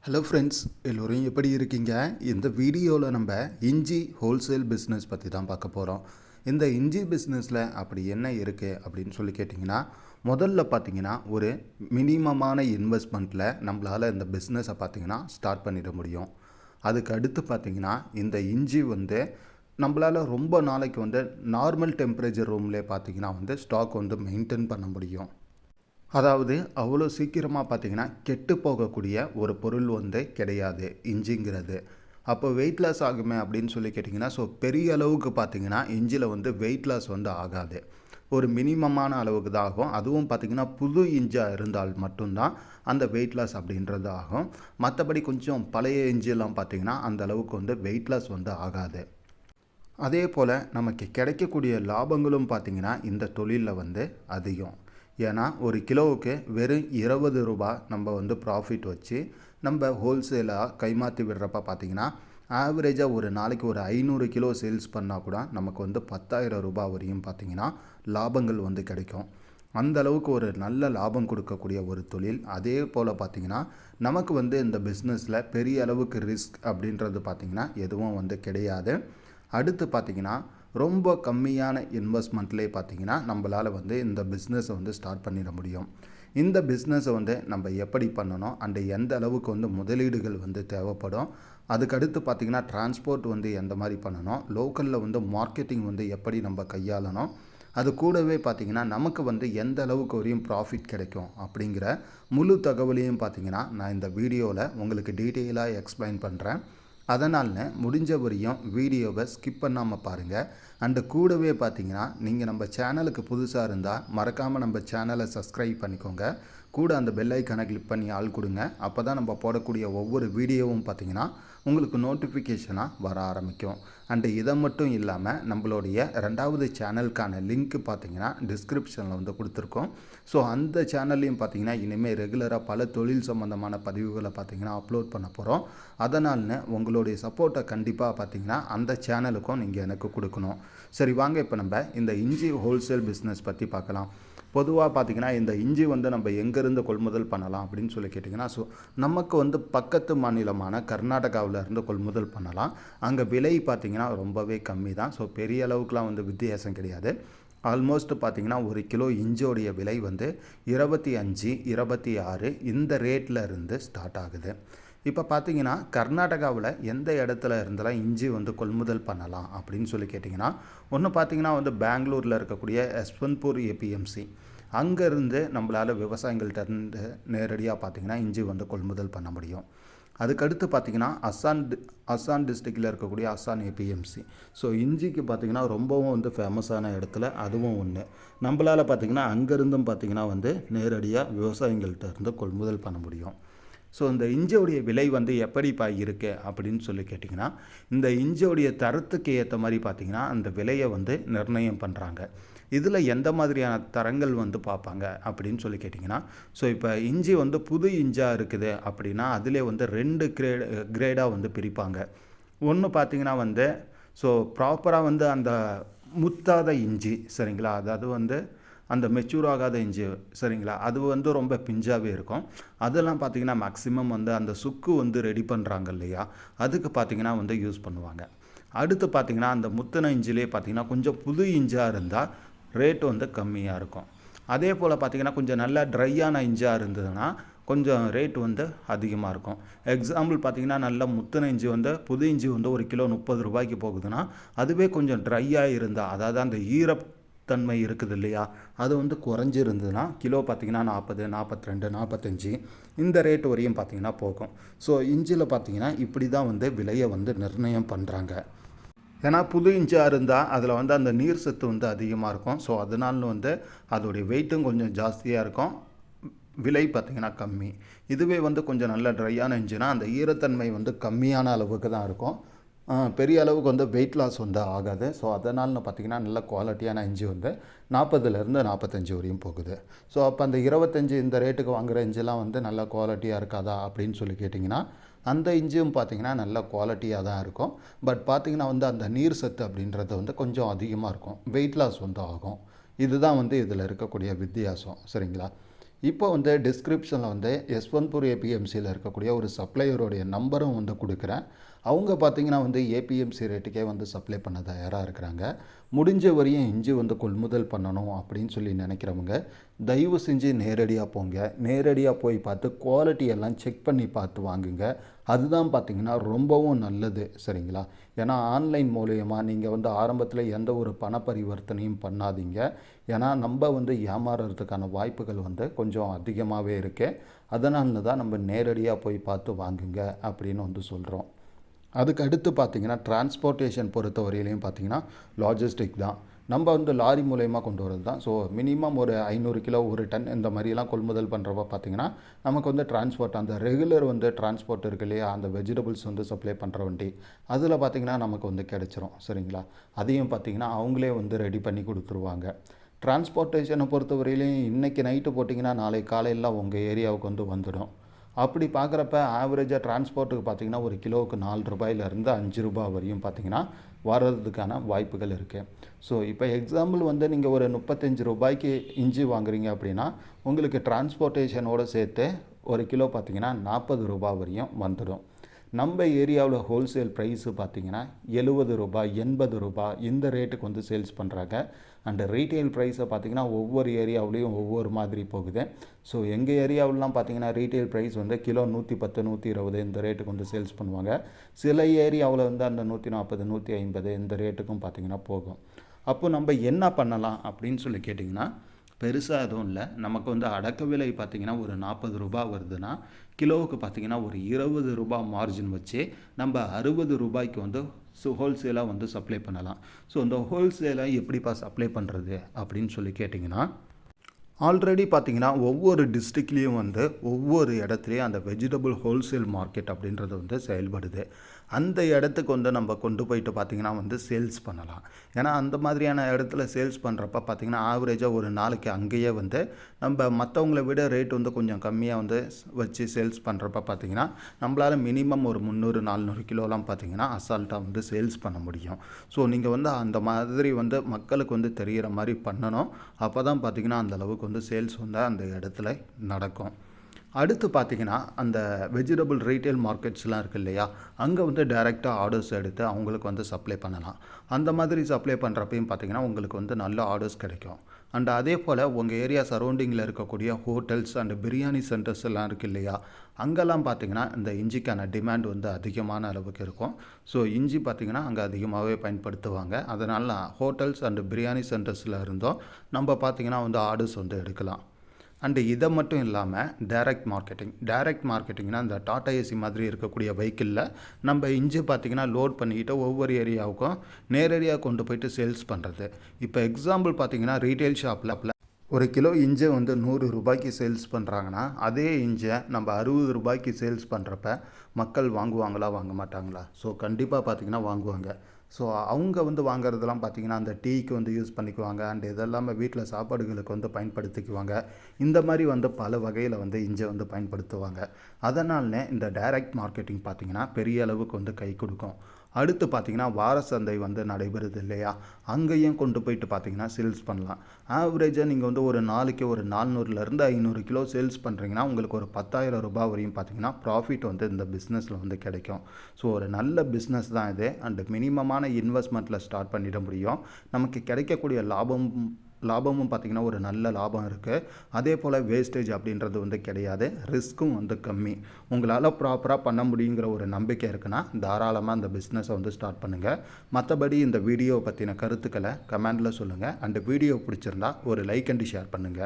Hello friends, எல்லோரும் எப்படி இருக்கீங்க? இந்த வீடியோவில் நம்ம இஞ்சி ஹோல்சேல் பிஸ்னஸ் பற்றி தான் பார்க்க போகிறோம். இந்த இஞ்சி பிஸ்னஸில் அப்படி என்ன இருக்குது அப்படின்னு சொல்லி கேட்டிங்கன்னா, முதல்ல பார்த்திங்கன்னா ஒரு மினிமமான இன்வெஸ்ட்மெண்ட்டில் நம்மளால் இந்த பிஸ்னஸை பார்த்திங்கன்னா ஸ்டார்ட் பண்ணிட முடியும். அதுக்கு அடுத்து பார்த்திங்கன்னா இந்த இஞ்சி நம்மளால் ரொம்ப நாளைக்கு நார்மல் டெம்பரேச்சர் ரூம்லேயே பார்த்திங்கன்னா ஸ்டாக் மெயின்டைன் பண்ண முடியும். அதாவது அவ்வளோ சீக்கிரமாக பார்த்திங்கன்னா கெட்டு போகக்கூடிய ஒரு பொருள் கிடையாது இஞ்சிங்கிறது. அப்போ வெயிட் லாஸ் ஆகுமே அப்படின்னு சொல்லி கேட்டிங்கன்னா, ஸோ பெரிய அளவுக்கு பார்த்திங்கன்னா இஞ்சியில் வெயிட் லாஸ் ஆகாது. ஒரு மினிமமான அளவுக்கு தான் ஆகும். அதுவும் பார்த்திங்கன்னா புது இஞ்சியாக இருந்தால் மட்டும்தான் அந்த வெயிட் லாஸ் அப்படின்றது ஆகும். மற்றபடி கொஞ்சம் பழைய இஞ்சியெல்லாம் பார்த்திங்கன்னா அந்த அளவுக்கு வெயிட் லாஸ் ஆகாது. அதே போல் நமக்கு கிடைக்கக்கூடிய லாபங்களும் பார்த்திங்கன்னா இந்த தொழிலில் அதிகம். ஏன்னா ஒரு கிலோவுக்கு வெறும் 20 ரூபா நம்ம ப்ராஃபிட் வச்சு நம்ம ஹோல்சேலாக கைமாற்றி விடுறப்ப பார்த்திங்கன்னா ஆவரேஜாக ஒரு நாளைக்கு ஒரு 500 கிலோ சேல்ஸ் பண்ணால் கூட நமக்கு 10,000 ரூபா வரையும் பார்த்திங்கன்னா லாபங்கள் கிடைக்கும். அந்த அளவுக்கு ஒரு நல்ல லாபம் கொடுக்கக்கூடிய ஒரு தொழில். அதே போல் பார்த்திங்கன்னா நமக்கு இந்த பிஸ்னஸில் பெரிய அளவுக்கு ரிஸ்க் அப்படின்றது பார்த்திங்கன்னா எதுவும் கிடையாது. அடுத்து பார்த்திங்கன்னா ரொம்ப கம்மியான இன்வெஸ்ட்மெண்ட்லேயே பார்த்திங்கன்னா நம்மளால் இந்த பிஸ்னஸை ஸ்டார்ட் பண்ணிட முடியும். இந்த பிஸ்னஸை நம்ம எப்படி பண்ணணும் அண்ட் எந்த அளவுக்கு முதலீடுகள் தேவைப்படும், அதுக்கடுத்து பார்த்திங்கன்னா டிரான்ஸ்போர்ட் எந்த மாதிரி பண்ணணும், லோக்கலில் மார்க்கெட்டிங் எப்படி நம்ம கையாளணும், அது கூடவே பார்த்திங்கன்னா நமக்கு எந்த அளவுக்கு வரையும் ப்ராஃபிட் கிடைக்கும் அப்படிங்கிற முழு தகவலையும் பார்த்திங்கன்னா நான் இந்த வீடியோவில் உங்களுக்கு டீட்டெயிலாக எக்ஸ்பிளைன் பண்ணுறேன். அதனால் முடிஞ்ச வரையும் வீடியோவை ஸ்கிப் பண்ணாமல் பாருங்கள். அண்டு கூடவே பார்த்தீங்கன்னா நீங்கள் நம்ம சேனலுக்கு புதுசாக இருந்தால் மறக்காமல் நம்ம சேனலை சப்ஸ்கிரைப் பண்ணிக்கோங்க. கூட அந்த பெல் ஐக்கானை கிளிக் பண்ணி ஆள் கொடுங்க. அப்போ தான் நம்ம போடக்கூடிய ஒவ்வொரு வீடியோவும் பார்த்திங்கன்னா உங்களுக்கு நோட்டிஃபிகேஷனாக வர ஆரம்பிக்கும். அண்டு இதை மட்டும் இல்லாமல் நம்மளுடைய 2வது சேனலுக்கான லிங்க்கு பார்த்திங்கன்னா டிஸ்கிரிப்ஷனில் கொடுத்துருக்கோம். ஸோ அந்த சேனல்லையும் பார்த்திங்கன்னா இனிமேல் ரெகுலராக பல தொழில் சம்மந்தமான பதிவுகளை பார்த்திங்கன்னா அப்லோட் பண்ண போகிறோம். அதனால் உங்களுடைய சப்போர்ட்டை கண்டிப்பாக பார்த்திங்கன்னா அந்த சேனலுக்கும் நீங்கள் எனக்கு கொடுக்கணும். சரி வாங்க, இப்போ நம்ம இந்த இஞ்சி ஹோல்சேல் பிஸ்னஸ் பற்றி பார்க்கலாம். பொதுவாக பார்த்திங்கன்னா இந்த இஞ்சி நம்ம எங்கேருந்து கொள்முதல் பண்ணலாம் அப்படின்னு சொல்லி கேட்டிங்கன்னா, ஸோ நமக்கு பக்கத்து மாநிலமான கர்நாடகாவில் இருந்து கொள்முதல் பண்ணலாம். அங்கே விலை பார்த்திங்கன்னா ரொம்பவே கம்மி தான். ஸோ பெரிய அளவுக்குலாம் வித்தியாசம் கிடையாது. ஆல்மோஸ்ட் பார்த்திங்கன்னா ஒரு கிலோ இஞ்சியோடைய விலை 25, 26 இந்த ரேட்டில் இருந்து ஸ்டார்ட் ஆகுது. இப்போ பார்த்திங்கன்னா கர்நாடகாவில் எந்த இடத்துல இருந்தெல்லாம் இஞ்சி கொள்முதல் பண்ணலாம் அப்படின்னு சொல்லி கேட்டிங்கன்னா, ஒன்று பார்த்திங்கன்னா பெங்களூரில் இருக்கக்கூடிய யஸ்வந்த்பூர் ஏபிஎம்சி, அங்கேருந்து நம்மளால் விவசாயிகள்கிட்ட இருந்து நேரடியாக பார்த்திங்கன்னா இஞ்சி கொள்முதல் பண்ண முடியும். அதுக்கடுத்து பார்த்திங்கன்னா அஸ்ஸாம் டிஸ்ட்ரிக்டில் இருக்கக்கூடிய அஸ்ஸாம் ஏபிஎம்சி. ஸோ இஞ்சிக்கு பார்த்திங்கன்னா ரொம்பவும் ஃபேமஸான இடத்துல அதுவும் ஒன்று. நம்மளால் பார்த்திங்கன்னா அங்கேருந்தும் பார்த்திங்கன்னா நேரடியாக விவசாயிகள்கிட்ட இருந்து கொள்முதல் பண்ண முடியும். ஸோ இந்த இஞ்சியோடைய விலை எப்படிப்பா இருக்குது அப்படின்னு சொல்லி கேட்டிங்கன்னா, இந்த இஞ்சியோடைய தரத்துக்கு ஏற்ற மாதிரி பார்த்திங்கன்னா அந்த விலையை நிர்ணயம் பண்ணுறாங்க. இதில் எந்த மாதிரியான தரங்கள் பார்ப்பாங்க அப்படின்னு சொல்லி கேட்டிங்கன்னா, ஸோ இப்போ இஞ்சி புது இஞ்சாக இருக்குது அப்படின்னா அதிலே 2 கிரேடாக பிரிப்பாங்க. ஒன்று பார்த்திங்கன்னா ஸோ ப்ராப்பராக அந்த முத்தாத இஞ்சி, சரிங்களா, அதாவது அந்த மெச்சூர் ஆகாத இஞ்சி, சரிங்களா, அது ரொம்ப பிஞ்சாகவே இருக்கும். அதெல்லாம் பார்த்திங்கன்னா மேக்ஸிமம் அந்த சுக்கு ரெடி பண்ணுறாங்க இல்லையா, அதுக்கு பார்த்திங்கன்னா யூஸ் பண்ணுவாங்க. அடுத்து பார்த்திங்கன்னா அந்த முத்தின இஞ்சிலே பார்த்திங்கன்னா கொஞ்சம் புது இஞ்சாக இருந்தால் ரேட் கம்மியாக இருக்கும். அதே போல் பார்த்திங்கன்னா கொஞ்சம் நல்லா ட்ரையான இஞ்சாக இருந்ததுன்னா கொஞ்சம் ரேட் அதிகமாக இருக்கும். எக்ஸாம்பிள் பார்த்திங்கன்னா நல்ல முத்தின இஞ்சி புது இஞ்சி ஒரு கிலோ 30 ரூபாய்க்கு போகுதுன்னா, அதுவே கொஞ்சம் ட்ரையாக இருந்தால், அதாவது அந்த ஈரத்தன்மை இருக்குது இல்லையா, அது குறைஞ்சிருந்ததுன்னா கிலோ பார்த்திங்கன்னா 40, 42, 45 இந்த ரேட் வரையும் பார்த்திங்கன்னா போகும். ஸோ இஞ்சியில் பார்த்திங்கன்னா இப்படி தான் விலையை நிர்ணயம் பண்ணுறாங்க. ஏன்னா புது இஞ்சாக இருந்தால் அதில் அந்த நீர் சத்து அதிகமாக இருக்கும். ஸோ அதனால அதோடைய வெயிட்டும் கொஞ்சம் ஜாஸ்தியாக இருக்கும், விலை பார்த்திங்கன்னா கம்மி. இதுவே கொஞ்சம் நல்ல ட்ரையான இஞ்சினா அந்த ஈரத்தன்மை கம்மியான அளவுக்கு தான் இருக்கும். பெரிய அளவுக்கு வெயிட் லாஸ் ஆகாது. ஸோ அதனால் பார்த்திங்கன்னா நல்ல குவாலிட்டியான இஞ்சி 40லேருந்து 45 வரையும் போகுது. ஸோ அப்போ அந்த 25 இந்த ரேட்டுக்கு வாங்குகிற இஞ்சிலாம் நல்ல குவாலிட்டியாக இருக்காதா அப்படின்னு சொல்லி கேட்டிங்கன்னா, அந்த இஞ்சியும் பார்த்திங்கன்னா நல்ல குவாலிட்டியாக தான் இருக்கும். பட் பார்த்திங்கன்னா அந்த நீர் சத்து அப்படின்றது கொஞ்சம் அதிகமாக இருக்கும், வெயிட் லாஸ் ஆகும். இதுதான் இதில் இருக்கக்கூடிய வித்தியாசம், சரிங்களா. இப்போ வந்து டிஸ்கிரிப்ஷனில் வந்து யஸ்வந்த்பூர் ஏபிஎம்சியில் இருக்கக்கூடிய ஒரு சப்ளையருடைய நம்பரும் வந்து கொடுக்குறேன். அவங்க பார்த்தீங்கன்னா வந்து ஏபிஎம்சி ரேட்டுக்கே வந்து சப்ளை பண்ண தயாராக இருக்கிறாங்க. முடிஞ்ச வரையும் இஞ்சி வந்து கொள்முதல் பண்ணணும் அப்படின்னு சொல்லி நினைக்கிறவங்க தயவு செஞ்சு நேரடியாக போங்க. நேரடியாக போய் பார்த்து குவாலிட்டி எல்லாம் செக் பண்ணி பார்த்து வாங்குங்க. அதுதான் பார்த்திங்கன்னா ரொம்பவும் நல்லது, சரிங்களா? ஏன்னா ஆன்லைன் மூலயமா நீங்கள் வந்து ஆரம்பத்தில் எந்த ஒரு பண பரிவர்த்தனையும் பண்ணாதீங்க. ஏன்னா நம்ம வந்து ஏமாறுறதுக்கான வாய்ப்புகள் வந்து கொஞ்சம் அதிகமாகவே இருக்குது. அதனால தான் நம்ம நேரடியாக போய் பார்த்து வாங்குங்க அப்படின்னு வந்து சொல்கிறோம். அதுக்கு அடுத்து பார்த்திங்கன்னா டிரான்ஸ்போர்ட்டேஷன் பொறுத்த வரையிலையும் பார்த்திங்கன்னா லாஜிஸ்டிக் தான். நம்ம வந்து லாரி மூலயமா கொண்டு வரது தான். ஸோ மினிமம் ஒரு 500 கிலோ 1 டன் இந்த மாதிரிலாம் கொள்முதல் பண்ணுறப்ப பார்த்திங்கன்னா நமக்கு வந்து டிரான்ஸ்போர்ட் அந்த ரெகுலர் வந்து டிரான்ஸ்போர்ட் இருக்கு இல்லையா, அந்த வெஜிடபிள்ஸ் வந்து சப்ளை பண்ணுற வண்டி அதில் பார்த்திங்கன்னா நமக்கு வந்து கிடச்சிரும், சரிங்களா? அதையும் பார்த்திங்கன்னா அவங்களே வந்து ரெடி பண்ணி கொடுத்துருவாங்க. டிரான்ஸ்போர்ட்டேஷனை பொறுத்த வரையிலையும் இன்றைக்கி நைட்டு போட்டிங்கன்னா நாளைக்கு காலையில் உங்கள் ஏரியாவுக்கு வந்து வந்துடும். அப்படி பார்க்குறப்ப ஆவரேஜாக டிரான்ஸ்போர்ட்டுக்கு பார்த்திங்கன்னா ஒரு கிலோவுக்கு 4 ரூபாயிலேருந்து 5 ரூபா வரையும் பார்த்திங்கன்னா வர்றதுக்கான வாய்ப்புகள் இருக்குது. ஸோ இப்போ எக்ஸாம்பிள் வந்து நீங்கள் ஒரு 35 ரூபாய்க்கு இஞ்சி வாங்குறீங்க அப்படின்னா உங்களுக்கு டிரான்ஸ்போர்ட்டேஷனோடு சேர்த்து ஒரு கிலோ பார்த்திங்கன்னா 40 ரூபா வரையும் வந்துடும். நம்ம ஏரியாவில் ஹோல்சேல் ப்ரைஸு பார்த்திங்கன்னா 70 ரூபாய் 80 ரூபாய் இந்த ரேட்டுக்கு வந்து சேல்ஸ் பண்ணுறாங்க. அண்டு ரீட்டெயில் ப்ரைஸை பார்த்திங்கன்னா ஒவ்வொரு ஏரியாவிலையும் ஒவ்வொரு மாதிரி போகுது. ஸோ எங்கள் ஏரியாவிலலாம் பார்த்திங்கன்னா ரீட்டெயில் ப்ரைஸ் வந்து கிலோ 110 120 இந்த ரேட்டுக்கு வந்து சேல்ஸ் பண்ணுவாங்க. சில ஏரியாவில் வந்து அந்த 140 150 இந்த ரேட்டுக்கும் பார்த்திங்கன்னா போகும். அப்போ நம்ம என்ன பண்ணலாம் அப்படின்னு சொல்லி கேட்டிங்கன்னா பெருசாக எதுவும் இல்லை. நமக்கு வந்து அடக்க விலை பார்த்திங்கன்னா ஒரு 40 ரூபா வருதுன்னா கிலோவுக்கு பார்த்திங்கன்னா ஒரு 20 ரூபா மார்ஜின் வச்சு நம்ம 60 ரூபாய்க்கு வந்து ஹோல்சேலாக வந்து சப்ளை பண்ணலாம். ஸோ இந்த ஹோல்சேலாக எப்படிப்பா சப்ளை பண்ணுறது அப்படின்னு சொல்லி கேட்டிங்கன்னா ஆல்ரெடி பார்த்திங்கன்னா ஒவ்வொரு டிஸ்ட்ரிக்ட்லேயும் வந்து ஒவ்வொரு இடத்துலையும் அந்த வெஜிடபிள் ஹோல்சேல் மார்க்கெட் அப்படின்றது வந்து செயல்படுது. அந்த இடத்துக்கு வந்து நம்ம கொண்டு போயிட்டு பார்த்திங்கன்னா வந்து சேல்ஸ் பண்ணலாம். ஏன்னா அந்த மாதிரியான இடத்துல சேல்ஸ் பண்ணுறப்ப பார்த்திங்கன்னா ஆவரேஜாக ஒரு நாளைக்கு அங்கேயே வந்து நம்ம மற்றவங்கள விட ரேட் வந்து கொஞ்சம் கம்மியாக வந்து வச்சு சேல்ஸ் பண்ணுறப்ப பார்த்திங்கன்னா நம்மளால் மினிமம் ஒரு 300 400 கிலோலாம் பார்த்திங்கன்னா அசால்ட்டாக வந்து சேல்ஸ் பண்ண முடியும். ஸோ நீங்கள் வந்து அந்த மாதிரி வந்து மக்களுக்கு வந்து தெரிகிற மாதிரி பண்ணணும். அப்போ தான் பார்த்திங்கன்னா அந்தளவுக்கு வந்து சேல்ஸ் வந்து அந்த இடத்துல நடக்கும். அடுத்து பார்த்திங்கன்னா அந்த வெஜிடபிள் ரீட்டைல் மார்க்கெட்ஸ்லாம் இருக்குது இல்லையா, அங்கே வந்து டைரெக்டாக ஆர்டர்ஸ் எடுத்து அவங்களுக்கு வந்து சப்ளை பண்ணலாம். அந்த மாதிரி சப்ளை பண்ணுறப்பையும் பார்த்திங்கன்னா உங்களுக்கு வந்து நல்ல ஆர்டர்ஸ் கிடைக்கும். அண்ட் அதே போல் உங்கள் ஏரியா சரௌண்டிங்கில் இருக்கக்கூடிய ஹோட்டல்ஸ் அண்ட் பிரியாணி சென்டர்ஸ் எல்லாம் இருக்குது இல்லையா, அங்கெல்லாம் பார்த்திங்கன்னா இந்த இஞ்சிக்கான டிமாண்ட் வந்து அதிகமான அளவுக்கு இருக்கும். ஸோ இஞ்சி பார்த்திங்கன்னா அங்கே அதிகமாகவே பயன்படுத்துவாங்க. அதனால் ஹோட்டல்ஸ் அண்ட் பிரியாணி சென்டர்ஸில் இருந்தும் நம்ம பார்த்திங்கன்னா வந்து ஆர்டர்ஸ் வந்து எடுக்கலாம். அண்டு இதை மட்டும் இல்லாமல் டைரக்ட் மார்க்கெட்டிங்னா இந்த டாடா ஏசி மாதிரி இருக்கக்கூடிய வெஹிக்கிளில் நம்ம இஞ்சி பார்த்திங்கன்னா லோட் பண்ணிக்கிட்டு ஒவ்வொரு ஏரியாவுக்கும் நேரடியாக கொண்டு போயிட்டு சேல்ஸ் பண்ணுறது. இப்போ எக்ஸாம்பிள் பார்த்திங்கன்னா ரீட்டைல் ஷாப்பில் ஒரு கிலோ இஞ்சை வந்து 100 ரூபாய்க்கு சேல்ஸ் பண்ணுறாங்கன்னா அதே இஞ்சை நம்ம 60 ரூபாய்க்கு சேல்ஸ் பண்ணுறப்ப மக்கள் வாங்குவாங்களா வாங்க மாட்டாங்களா? ஸோ கண்டிப்பாக பார்த்திங்கன்னா வாங்குவாங்க. ஸோ அவங்க வந்து வாங்குறதெல்லாம் பார்த்திங்கன்னா அந்த டீக்கு வந்து யூஸ் பண்ணிக்குவாங்க. அண்ட் இதெல்லாமே வீட்டில் சாப்பாடுகளுக்கு வந்து பயன்படுத்திக்குவாங்க. இந்த மாதிரி வந்து பல வகையில் வந்து இஞ்சை வந்து பயன்படுத்துவாங்க. அதனாலே இந்த டைரக்ட் மார்க்கெட்டிங் பார்த்திங்கன்னா பெரிய அளவுக்கு வந்து கை கொடுக்கும். அடுத்து பார்த்திங்கன்னா வார சந்தை வந்து நடைபெறுது இல்லையா, அங்கேயும் கொண்டு போயிட்டு பார்த்திங்கன்னா சேல்ஸ் பண்ணலாம். ஆவரேஜாக நீங்கள் வந்து ஒரு நாளைக்கு ஒரு 400லேருந்து 500 கிலோ சேல்ஸ் பண்ணுறீங்கன்னா உங்களுக்கு ஒரு 10,000 ரூபாய் வரையும் பார்த்திங்கன்னா ப்ராஃபிட் வந்து இந்த பிஸ்னஸில் வந்து கிடைக்கும். ஸோ ஒரு நல்ல பிஸ்னஸ் தான் இது. அண்டு மினிமமான இன்வெஸ்ட்மெண்ட்டில் ஸ்டார்ட் பண்ணிட முடியும். நமக்கு கிடைக்கக்கூடிய லாபமும் பார்த்திங்கன்னா ஒரு நல்ல லாபம் இருக்குது. அதே போல் வேஸ்டேஜ் அப்படின்றது வந்து கிடையாது. ரிஸ்க்கும் வந்து கம்மி. உங்களால் ப்ராப்பராக பண்ண முடியுங்கிற ஒரு நம்பிக்கை இருக்குன்னா தாராளமாக அந்த பிஸ்னஸை வந்து ஸ்டார்ட் பண்ணுங்கள். மற்றபடி இந்த வீடியோவை பற்றின கருத்துக்களை கமெண்டில் சொல்லுங்கள். அண்ட் வீடியோ பிடிச்சிருந்தா ஒரு லைக் அண்ட் ஷேர் பண்ணுங்கள்.